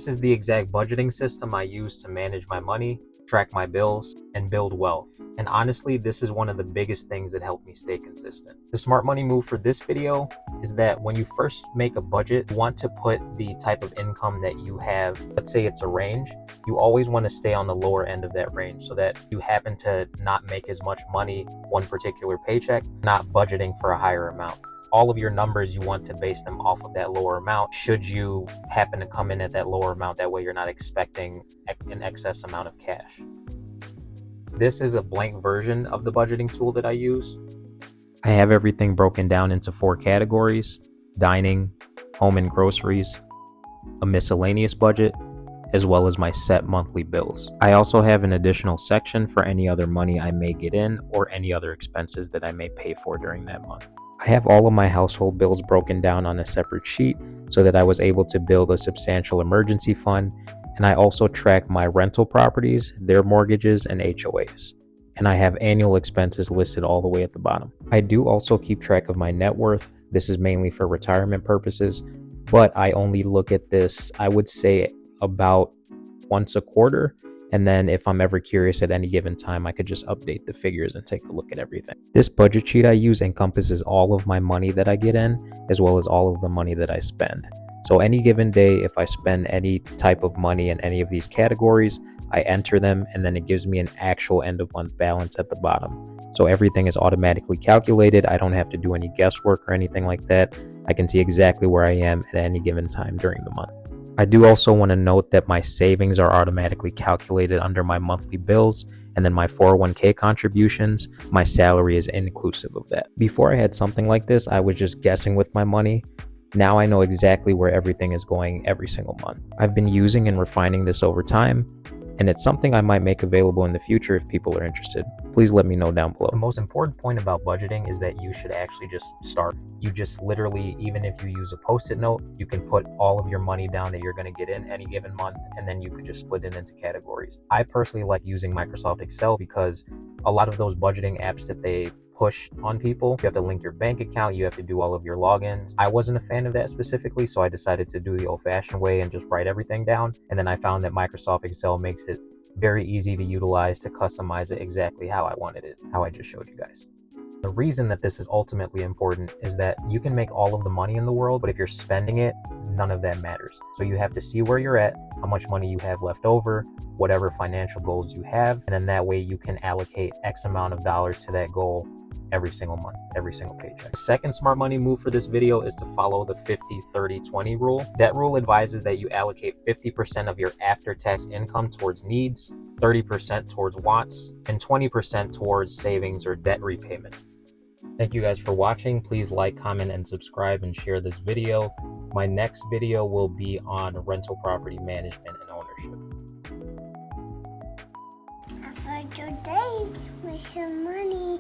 This is the exact budgeting system I use to manage my money, track my bills, and build wealth. And honestly, this is one of the biggest things that helped me stay consistent. The smart money move for this video is that when you first make a budget, you want to put the type of income that you have. Let's say it's a range. You always want to stay on the lower end of that range so that you happen to not make as much money one particular paycheck, not budgeting for a higher amount. All of your numbers, you want to base them off of that lower amount should you happen to come in at that lower amount. That way you're not expecting an excess amount of cash. This is a blank version of the budgeting tool that I use. I have everything broken down into 4 categories: dining, home and groceries, a miscellaneous budget, as well as my set monthly bills. I also have an additional section for any other money I may get in or any other expenses that I may pay for during that month. I have all of my household bills broken down on a separate sheet so that I was able to build a substantial emergency fund, and I also track my rental properties, their mortgages, and HOAs. And I have annual expenses listed all the way at the bottom. I do also keep track of my net worth. This is mainly for retirement purposes, but I only look at this, I would say, about once a quarter. And then if I'm ever curious at any given time, I could just update the figures and take a look at everything. This budget sheet I use encompasses all of my money that I get in, as well as all of the money that I spend. So any given day, if I spend any type of money in any of these categories, I enter them, and then it gives me an actual end of month balance at the bottom. So everything is automatically calculated. I don't have to do any guesswork or anything like that. I can see exactly where I am at any given time during the month. I do also want to note that my savings are automatically calculated under my monthly bills, and then my 401k contributions, my salary is inclusive of that. Before I had something like this, I was just guessing with my money. Now I know exactly where everything is going every single month. I've been using and refining this over time, and it's something I might make available in the future if people are interested. Please let me know down below. The most important point about budgeting is that you should actually just start. You just literally, even if you use a Post-it note, you can put all of your money down that you're going to get in any given month, and then you could just split it into categories. I personally like using Microsoft Excel because a lot of those budgeting apps that they push on people, you have to link your bank account, you have to do all of your logins. I wasn't a fan of that specifically, so I decided to do the old-fashioned way and just write everything down. And then I found that Microsoft Excel makes it very easy to utilize to customize it exactly how I wanted it, how I just showed you guys. The reason that this is ultimately important is that you can make all of the money in the world, but if you're spending it, none of that matters. So you have to see where you're at, how much money you have left over, whatever financial goals you have, and then that way you can allocate X amount of dollars to that goal every single month, every single paycheck. The second smart money move for this video is to follow the 50-30-20 rule. That rule advises that you allocate 50% of your after-tax income towards needs, 30% towards wants, and 20% towards savings or debt repayment. Thank you guys for watching. Please like, comment, and subscribe, and share this video. My next video will be on rental property management and ownership. Have a good day with some money.